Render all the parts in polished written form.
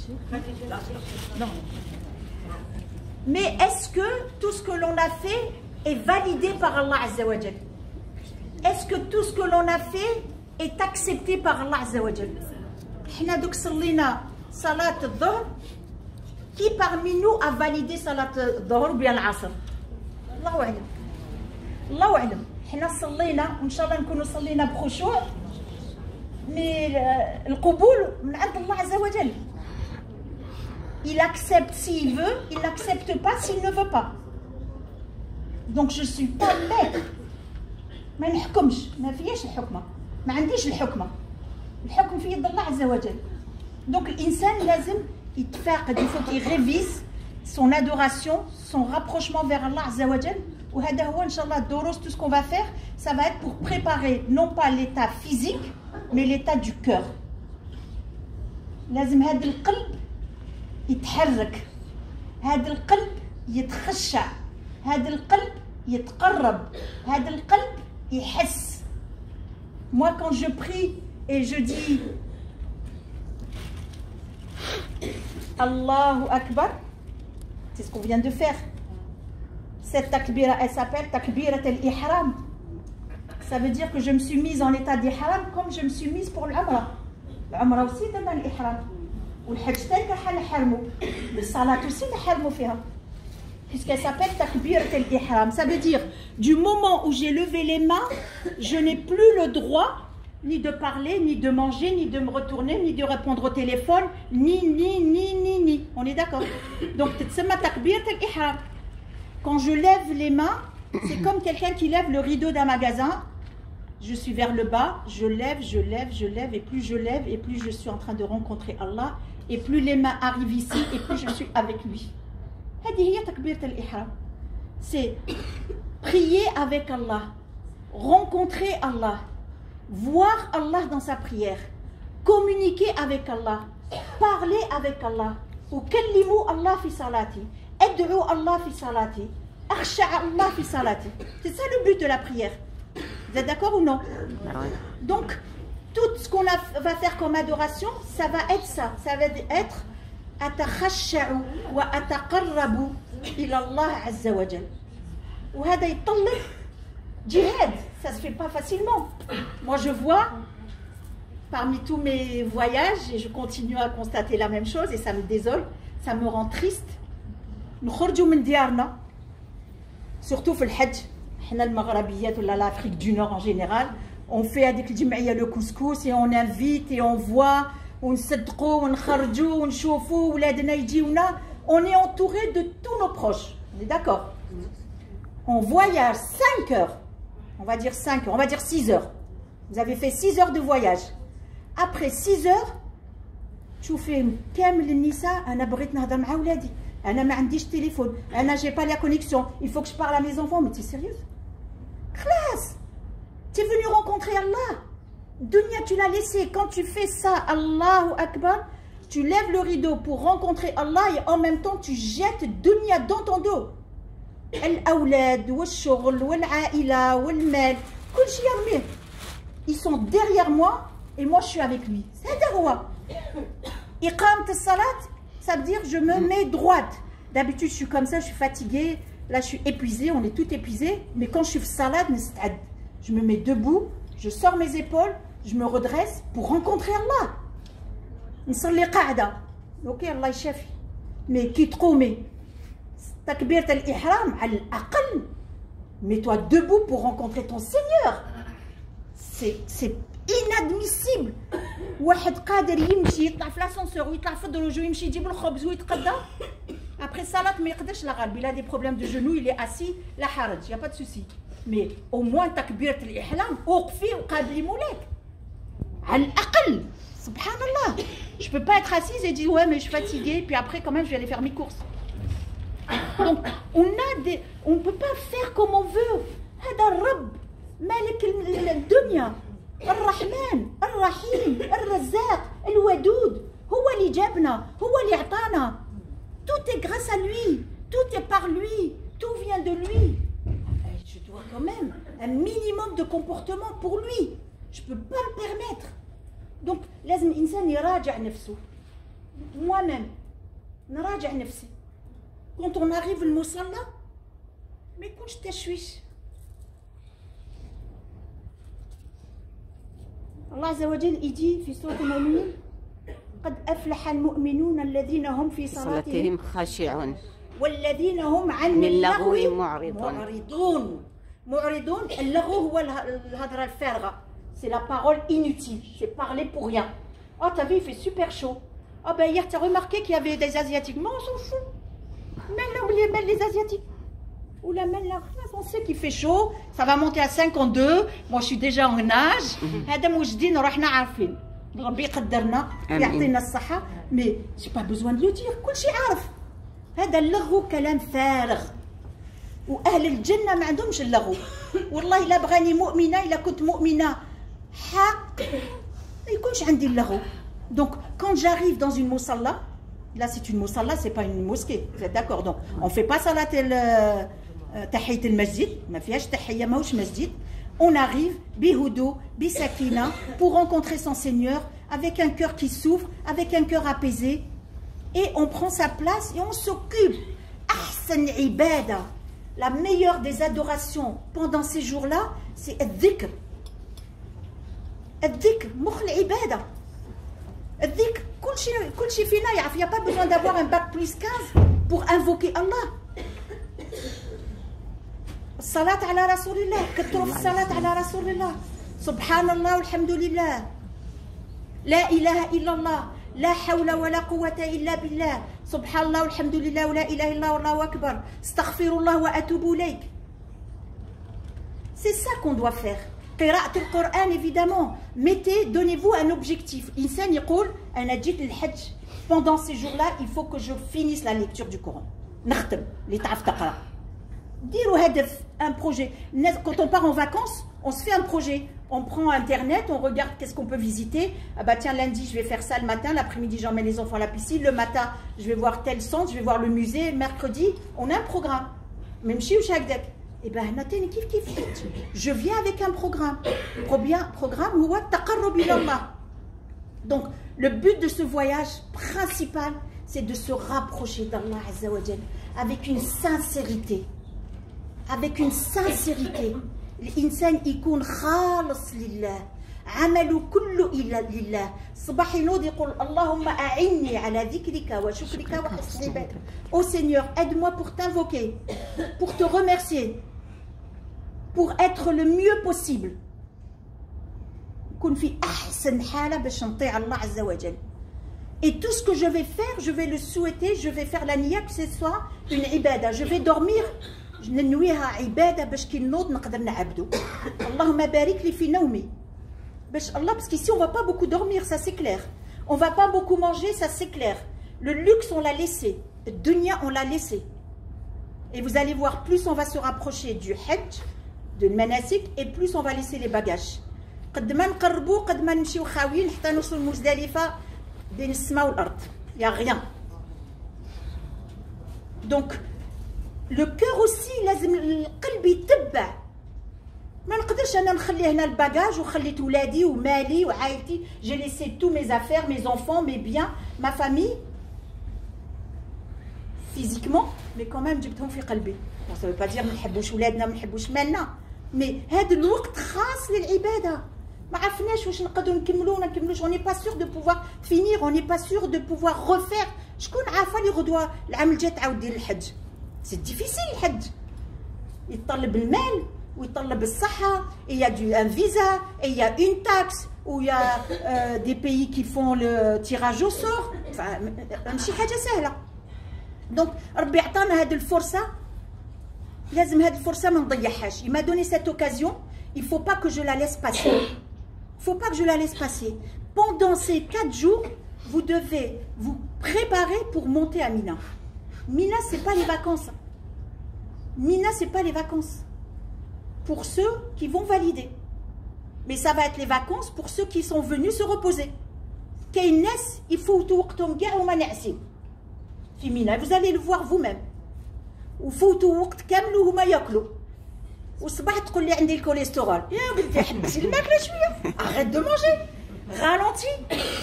Non. Mais est-ce que tout ce que l'on a fait est validé par Allah Azza wa Jal? Est-ce que tout ce que l'on a fait est accepté par Allah Azza wa Jal? Hna donc sallina salat al-dhuhr. Qui parmi nous a validé salat al-dhuhr ou bien al-asr? Allahu a'lam. Allahu a'lam. Hna sallina, Inch'Allah نكونوا صلينا بخشوع. Mais le qaboul من عند Allah Azza wa Jal. Il accepte s'il veut, il n'accepte pas s'il ne veut pas. Donc je ne suis pas maître. ما نحكمش، ما فياش الحكمة، ما عنديش الحكمة. الحكم في يد الله عز وجل. Donc الإنسان لازم يتفاقد، il faut qu'il révise son adoration, son rapprochement vers Allah عز وجل. وهذا هو إن شاء الله الدروس, tout ce qu'on va faire, ça va être pour préparer non pas l'état physique, mais l'état du cœur. لازم هذا القلب يتحرك، هذا القلب يتخشع، هذا القلب يتقرب، هذا القلب يحس. Moi quand je prie et je dis Allahu Akbar, c'est ce qu'on vient de faire. Cette takbira, elle s'appelle takbirat al-ihram. Ça veut dire que je me suis mise en état d'ihram comme je me suis mise pour l'umrah. L'umrah aussi dans l'ihram. والحج تاني كنحرموا، الصلاة aussi نحرموا فيها. Puisqu'elle s'appelle takbirat al-ihram. Ça veut dire, du moment où j'ai levé les mains, je n'ai plus le droit ni de parler, ni de manger, ni de me retourner, ni de répondre au téléphone, ni. On est d'accord? Donc, c'est ma takbirat al-ihram. Quand je lève les mains, c'est comme quelqu'un qui lève le rideau d'un magasin. Je suis vers le bas, je lève, et plus je lève, et plus je suis en train de rencontrer Allah, et plus les mains arrivent ici, et plus je suis avec lui. C'est prier avec Allah, rencontrer Allah, voir Allah dans sa prière, communiquer avec Allah, parler avec Allah. Ukallimu Allah fi salati, ad'u Allah fi salati, akhsha'a Allah fi salati. C'est ça le but de la prière. Vous êtes d'accord ou non? Donc, tout ce qu'on va faire comme adoration, ça va être ça. Ça va être atakhasha'u wa ataqarrabu ila Allah azza wa jal. وهذا يطلب jihad. Ça se fait pas facilement. Moi, je vois parmi tous mes voyages, et je continue à constater la même chose, et ça me désole, ça me rend triste. نخرجوا من ديارنا, surtout في الحج. حنا المغربيات ولا l'Afrique du Nord en général, on fait avec الجمعية le couscous et on invite et on voit ونصدقوا ونخرجوا ونشوفوا ولادنا يجيونا. On est entouré de tous nos proches. On est d'accord? On voyage 5 heures. On va dire 5 heures, on va dire 6 heures. Vous avez fait 6 heures de voyage. Après 6 heures, تشوفي كامل النساء أنا بغيت نهضر مع ولادي. أنا ما عنديش téléphone. أنا j'ai pas la connexion. Il faut que je parle à mes enfants. Mais tu es sérieuse? Classe! Tu es venu rencontrer Allah. Dunya, tu l'as laissé. Quand tu fais ça, Allahu Akbar, tu lèves le rideau pour rencontrer Allah et en même temps tu jettes Dunya dans ton dos. الأولاد والشغل والعائلة والمال كل شيء يرميه. Ils sont derrière moi et moi je suis avec lui. C'est هو. إقامة الصلاة, ça veut dire je me mets droite. D'habitude je suis comme ça, je suis fatiguée. Là je suis épuisée, on est tout épuisé. Mais quand je suis salade, je me mets debout, je sors mes épaules, je me redresse pour rencontrer Allah. نصلي قاعدة. Ok, Allah يشافي. Mais كي تقومي takbirat al-ihram على الأقل, mets-toi debout pour rencontrer ton Seigneur. C'est inadmissible. واحد قادر يمشي يطلع في l'ascenseur ويطلع في الدروج ويمشي يجيب الخبز ويتقدى. Après salat ما يقدرش لا غالب, il a des problèmes de genoux, il est assis, لا حرج, il n'y a pas de souci. Mais au moins takbirat al-ihram, وقفي وقابلي مولاك. على الأقل. Subhanallah. Je peux pas être assise et dire ouais mais je suis fatiguée, puis après quand même je vais aller faire mes courses. Donc on ne peut pas faire comme on veut. هذا الرب مالك الدنيا, الرحمن الرحيم الرزاق الودود, هو اللي جابنا, هو اللي عطانا. Tout est grâce à lui, tout est par lui, tout vient de lui. Je dois quand même un minimum de comportement pour lui. Je peux pas me permettre. Donc لازم الإنسان يراجع نفسه. moi-même نراجع نفسي quand on arrive المصلى ما يكونش تشويش. الله عز وجل يجي في سورة المؤمنين قد أفلح المؤمنون الذين هم في صلاتهم خاشعون والذين هم عن اللغو معرضون. اللغو هو الهضرة الفارغة. C'est la parole inutile, c'est parler pour rien. Oh, t'as vu, il fait super chaud. Oh, ben hier, t'as remarqué qu'il y avait des Asiatiques. Mais on s'en fout. Même les Asiatiques. Ou la même la on sait qu'il fait chaud, ça va monter à 52. Moi, je suis déjà en âge. هذا موجدين رحنا عارفين. ربي يقدرنا يعطينا الصحة. Mais j'ai pas besoin de le dire. كل شيء عارف. هذا اللغو كلام فارغ. وأهل الجنة ما عندهمش اللغو. والله لا بغاني مؤمنة إلا كنت مؤمنة حق ما يكونش عندي اللغو. Donc quand j'arrive dans une musalla, là c'est une musalla, c'est pas une mosquée, vous êtes d'accord? Donc on fait pas salat tahiyat al-masjid, ma fiyash tahiyya maouch masjid. On arrive bihudou, bisakina pour rencontrer son Seigneur avec un cœur qui souffre, avec un cœur apaisé, et on prend sa place et on s'occupe. Ahsan ibada, la meilleure des adorations pendant ces jours-là, c'est al-dhikr. Al-dhikr, mukh al-ibada. Al-dhikr, كل شيء فينا يعرف. Il n'y a pas besoin d'avoir un bac plus 15 pour invoquer Allah. الصلاة على رسول الله. كثروا في الصلاة على رسول الله. سبحان الله والحمد لله. لا إله إلا الله. لا حول ولا قوة إلا بالله. سبحان الله والحمد لله ولا إله إلا الله والله أكبر. استغفر الله وأتوب إليك. C'est ça qu'on doit faire. قراءة القرآن évidemment. Mettez, donnez-vous un objectif. إنسان يقول أنا جيت للحج. Pendant ces jours-là, il faut que je finisse la lecture du Coran. نختم اللي تعرف تقرأ. ديروا هدف, un projet. Quand on part en vacances, on se fait un projet. On prend internet, on regarde qu'est-ce qu'on peut visiter. Ah bah tiens, lundi je vais faire ça le matin, l'après-midi j'emmène les enfants à la piscine, le matin je vais voir tel centre, je vais voir le musée, mercredi on a un programme. Même chez chaque deck. Et ben je viens avec un programme. Programme huwa taqarrub ila Allah. Donc le but de ce voyage principal, c'est de se rapprocher d'Allah Azza wa Jal avec une sincérité. Avec une sincérité. الإنسان يكون خالص لله عمله كله لله صباح ينوض يقول اللهم أعني على ذكرك وشكرك وحسن عبادتك. Oh Seigneur, aide-moi pour t'invoquer, pour te remercier, pour être le mieux possible. كن في أحسن حالة باش نطيع الله عز وجل. Et tout ce que je vais faire, je vais le souhaiter, je vais faire la niya que ce soit une ibada. Je vais dormir. ننويها عباده باش كي نوض نقدر نعبدو. اللهم بارك لي في نومي باش الله parce qu'ici on va pas beaucoup dormir, ça c'est clair. On va pas beaucoup manger, ça c'est clair. Le luxe on l'a laissé, le dunya on l'a laissé. Et vous allez voir, plus on va se rapprocher du hajj, de manasik, et plus on va laisser les bagages. قد ما نقربوا قد ما نمشيو خاويين حتى نوصلوا لمزدلفه بين السماء والارض. Il y a rien. Donc le cœur aussi لازم القلب يتبع. ما نقدرش انا نخلي هنا الباجاج وخليت ولادي ومالي وعائلتي. J'ai laissé tous mes affaires, mes enfants, mes biens, ma famille physiquement, mais quand même جبتهم في قلبي. Ça veut pas dire ما نحبوش ولادنا ما نحبوش مالنا, mais هذا الوقت خاص للعباده. ما عرفناش واش نقدروا نكملوا ولا نكملوش. On n'est pas sûr de pouvoir finir, on n'est pas sûr de pouvoir refaire. شكون عارفه اللي غدوه العام الجاي تعاود دير الحج. C'est difficile الحج. يتطلب المال ويطلب الصحة, et il y a un visa, et il y a une taxe, ou il y a des pays qui font le tirage au sort. Enfin, ماشي حاجة سهلة. Donc ربي عطانا هذه الفرصة, لازم هذه الفرصة ما نضيعهاش. Il m'a donné cette occasion, il faut pas que je la laisse passer. Il faut pas que je la laisse passer. Pendant ces 4 jours, vous devez vous préparer pour monter à Mina. Mina, c'est pas les vacances. Mina, c'est pas les vacances. Pour ceux qui vont valider. Mais ça va être les vacances pour ceux qui sont venus se reposer. كايناس يفوتوا وقتهم كاع وما ناعسين في مينا. Vous allez le voir vous-même. وفوتوا وقت كامل وهما ياكلوا. والصباح تقول لي عندي الكوليسترول. يا بنتي حبسي الماكله شويه. Arrête de manger. ralenti.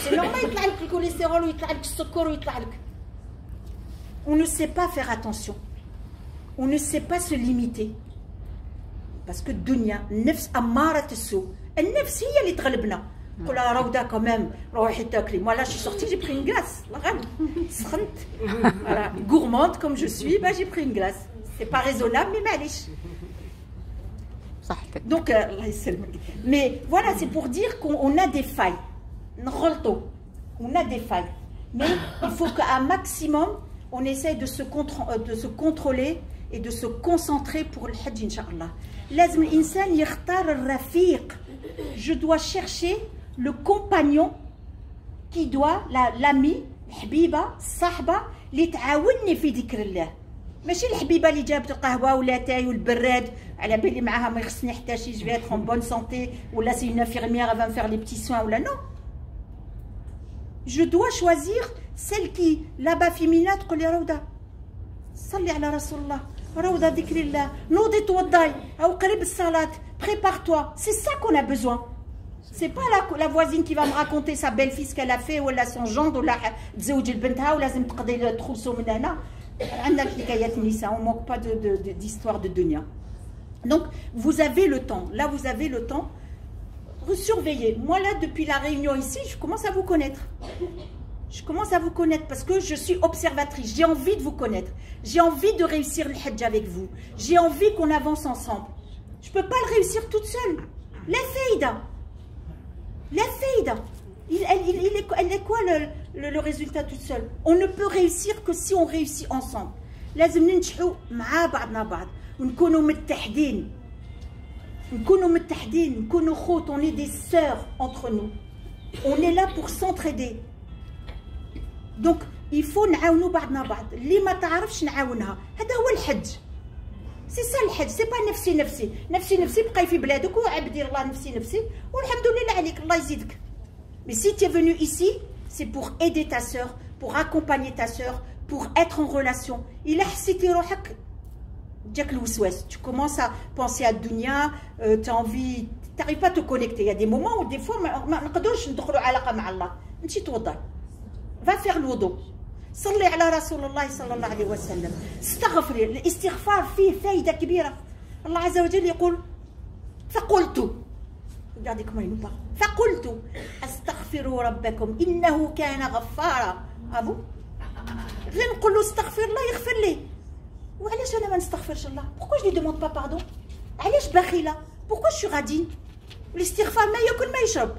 C'est normal, il y a le cholestérol, il y a le sucre, il y a le... On ne sait pas faire attention. On ne sait pas se limiter. Parce que dunya, nefs amara tesso. Et nefs, هي اللي تغلبنا. قول لها روضة quand même, روحي تاكلي. Moi là, je suis sortie, j'ai pris une glace. Voilà, gourmande comme je suis, bah, j'ai pris une glace. C'est pas raisonnable, mais معليش. Donc, mais voilà, c'est pour dire qu'on a des failles. On a des failles. Mais il faut qu'à maximum, on essaye de se contrôler et de se concentrer pour le Hajj, Inch'Allah. لازم الإنسان يختار الرفيق. Je dois chercher le compagnon qui doit, l'ami, الحبيبة, الصاحبة اللي تعاونني في ذكر الله. ماشي الحبيبه اللي جابت القهوه ولا تاي والبراد على بالي معاها ما يخصني حتى شي جو être en bonne santé ولا سي une infirmière elle va me faire les petits soins ولا non. Je dois choisir celle qui là-bas féminin تقول لي روضه صلي على رسول الله روضه ذكر الله نوضي توضاي او قريب الصلاه prépare-toi. C'est ça qu'on a besoin. C'est pas la voisine qui va me raconter sa belle-fille qu'elle a fait ou son gendre ou la تزوج لبنتها ولازم تقضي تخلصوا من هنا. On ne manque pas d'histoire de dunya. Donc, vous avez le temps. Là, vous avez le temps. Surveillez. Moi, là, depuis la réunion ici, je commence à vous connaître. Je commence à vous connaître parce que je suis observatrice. J'ai envie de vous connaître. J'ai envie de réussir le Hajj avec vous. J'ai envie qu'on avance ensemble. Je ne peux pas le réussir toute seule. La faïda. La faïda. Elle est quoi le résultat toute seule? On ne peut réussir que si on réussit ensemble. لازم ننجحوا مع بعضنا بعض ونكونوا متحدين نكونوا خوت. On est des sœurs entre nous. On est là pour s'entraider. Donc il faut نعاونوا بعضنا بعض. اللي ما تعرفش نعاونها هذا هو الحج. سي سا الحج. سي با نفسي بقاي في بلادك وعبدي الله نفسي والحمد لله عليك الله يزيدك. Mais si tu es venu ici, c'est pour aider ta sœur, pour accompagner ta sœur, pour être en relation. Tu commences à penser à dunya, tu as envie, tu n'arrives pas à te connecter. Il y a des moments où des fois, va faire le wudu. صلي على رسول الله صلى الله عليه وسلم. استغفري. الاستغفار فيه فائدة كبيرة. الله عز وجل يقول فقلت. Regardez comment il nous parle. فقلت استغفروا ربكم إنه كان غفارا. Ah bon? غير نقول له استغفر الله يغفر لي. وعلاش أنا ما نستغفرش الله؟ Pourquoi je lui demande pas pardon? علاش بخيلة؟ Pourquoi je suis radine? الاستغفار ما ياكل ما يشرب.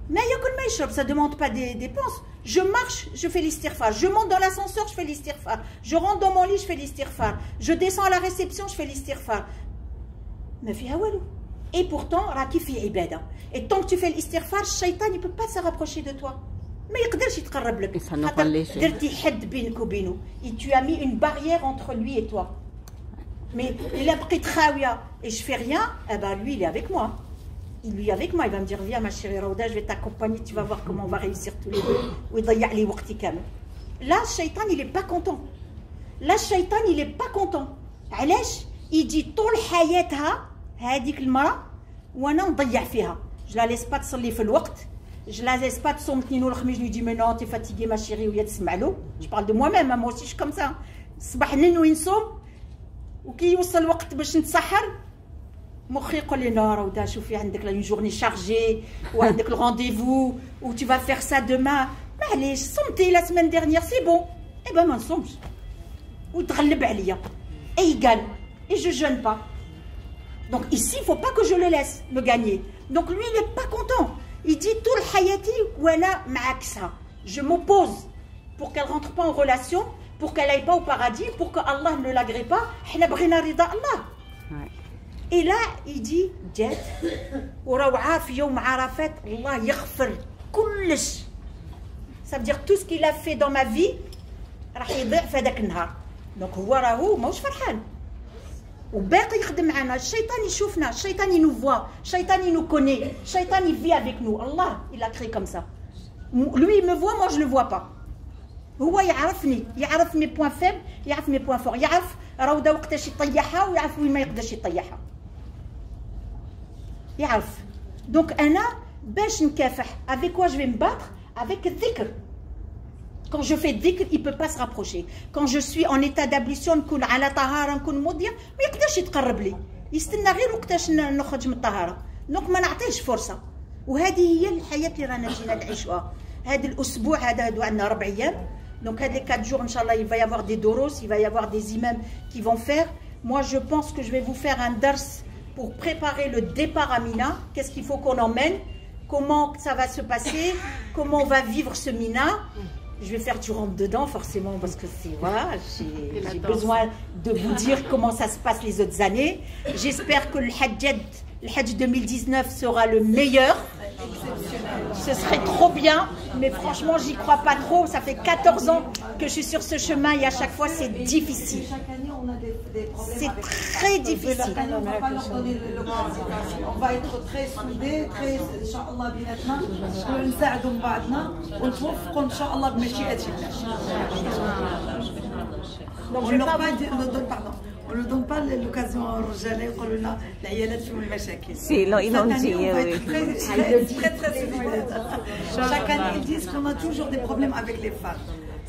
ما ياكل ما يشرب. Ça demande pas des dépenses. Je marche, je fais l'istighfar. Je monte dans l'ascenseur, je fais l'istighfar. Je rentre dans mon lit, je fais l'istighfar. Je descends à la réception, je fais l'istighfar. ما فيها والو. Et pourtant, راكي في عبادة. Et tant que tu fais l'istighfar, الشيطان ne peut pas se rapprocher de toi. ما يقدرش يتقرب لك. درتي حد بينك وبينه. Et tu as mis une barrière entre lui et toi. Mais il a pris خاوية et je fais rien, eh ben lui il est avec moi. Il est avec moi, il va me dire viens ma chérie Raouda, je vais t'accompagner, tu vas voir comment on va réussir tous les deux. ويضيع لي وقتي كامل. Là, الشيطان il est pas content. Là, الشيطان il est pas content. علاش؟ يجي طول حياتها هذيك المرأة وانا نضيع فيها. Je la laisse pas تصلي في الوقت. Je la laisse pas تصوم الاثنين والخميس. Je lui dis mais non, t'es fatiguée ma chérie وهي تسمع له. Je parle de moi-même, moi aussi je suis comme ça. الصباح ننوي نصوم وكي يوصل الوقت باش نتسحر مخي يقول لي لا رودا شوفي عندك لا جورني شارجي وعندك الرونديفو و tu vas faire ça demain. معليش صمتي la semaine dernière c'est bon. Eh ben ما نصومش وتغلب عليا. Et il gagne et je jeûne pas. Donc ici il faut pas que je le laisse me gagner. Donc lui il est pas content. Il dit tout le hayati wala ma'aksa. Je m'oppose pour qu'elle rentre pas en relation, pour qu'elle aille pas au paradis, pour que Allah ne l'agrée pas. حنا بغينا رضا الله. Et là, il dit, جات وروعة في يوم عرفات الله يغفر كلش. Ça veut dire tout ce qu'il a fait dans ma vie راح يضيع في هذاك النهار. Donc هو راهو ماهوش فرحان. وباقي يخدم معنا. الشيطان يشوفنا، الشيطان il nous voit, الشيطان il nous connaît, الشيطان il vit avec nous. Allah, il a créé comme ça. Lui il me voit, moi je le vois pas. هو يعرفني، يعرف mes points faibles, يعرف mes points forts. يعرف راوده وقتاش يطيحها ويعرف وين ما يقدرش يطيحها. يعرف. Donc أنا باش نكافح. Avec quoi je vais me battre? Avec dhikr. Quand je fais dhikr, il ne peut pas se rapprocher. Quand je suis en état d'ablution, نكون على طهارة نكون مودية ما يقدرش يتقرب لي. يستنى غير وقتاش نخرج من الطهارة. دونك ما نعطيهش فرصة. وهذه هي الحياة اللي رانا جينا نعيشوها. هذا الأسبوع هذا عندنا 4 أيام. Donc هاد les 4 jours, Inch'Allah, il va y avoir des doros, il va y avoir des imams qui vont faire. Moi, je pense que je vais vous faire un dars pour préparer le départ à Mina. Qu'est-ce qu'il faut qu'on emmène? Comment ça va se passer? Comment on va vivre ce Mina? Je vais faire du rentre-dedans, forcément, parce que c'est voilà, j'ai besoin de vous dire comment ça se passe les autres années. J'espère que le Hajj 2019 sera le meilleur. Ce serait trop bien, mais franchement, j'y crois pas trop. Ça fait 14 ans que je suis sur ce chemin et à chaque fois, c'est difficile. Chaque année, on a des problèmes. C'est très difficile. On ne va pas leur donner l'occasion. On va être très soudés, très, Inch'Allah, بيناتنا. ونساعدوا بعضنا ونتوفقوا إن شاء الله بمشيئة الله. Donc, On ne donne pas l'occasion aux رجالة يقولوا لنا العيالات فيهم المشاكل. Si, non, ils l'ont dit, oui. Chaque année, ils disent qu'on a toujours des problèmes avec les femmes.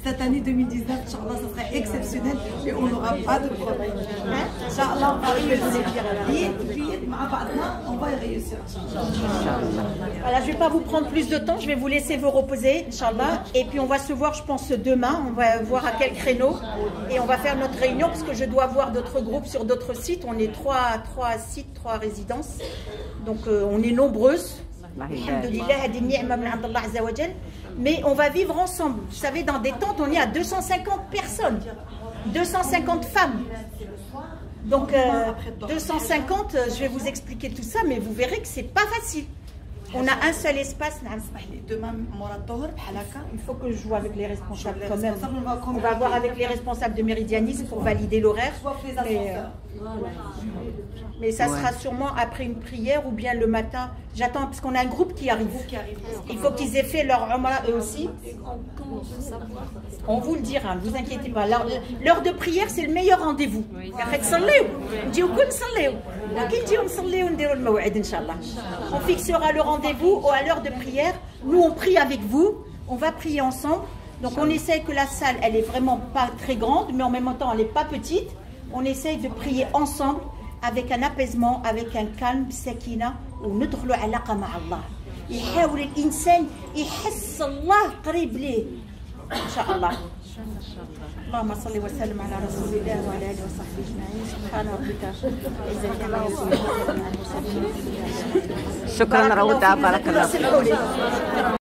Cette année 2019, Inch'Allah, ça serait exceptionnel et on n'aura pas de problème. Inch'Allah, on va réussir. On va y réussir. Voilà, je ne vais pas vous prendre plus de temps, je vais vous laisser vous reposer, Inch'Allah. Et puis on va se voir, je pense, demain. On va voir à quel créneau. Et on va faire notre réunion parce que je dois voir d'autres groupes sur d'autres sites. On est 3 sites, 3 résidences. Donc on est nombreuses. Alhamdulillah, hadi ni'ma min 'ind Allah azza wa jal. Mais on va vivre ensemble. Vous savez, dans des tentes, on est à 250 personnes, 250 femmes. Donc 250, je vais vous expliquer tout ça, mais vous verrez que c'est pas facile. On a un seul espace. Demain, Il faut que je joue avec les responsables quand même. On va voir avec les responsables de Méridianisme pour valider l'horaire. Mais ça sera sûrement après une prière ou bien le matin. J'attends parce qu'on a un groupe qui arrive. Il faut qu'ils aient fait leur Umrah eux aussi. On vous le dira, ne vous inquiétez pas. L'heure de prière, c'est le meilleur rendez-vous. On fixera le rendez-vous à l'heure de prière. Nous, on prie avec vous. On va prier ensemble. Donc, on essaie que la salle, elle est vraiment pas très grande, mais en même temps, elle n'est pas petite. On essaye de prier ensemble avec un apaisement, avec un calme, sakina, وندخلوا علاقة مع الله. يحاول الإنسان يحس الله قريب ليه. إن شاء الله. اللهم صل وسلم على رسول الله وعلى آله وصحبه أجمعين. سبحان ربك عز عما يصفون. شكرا روضة، بارك الله فيك.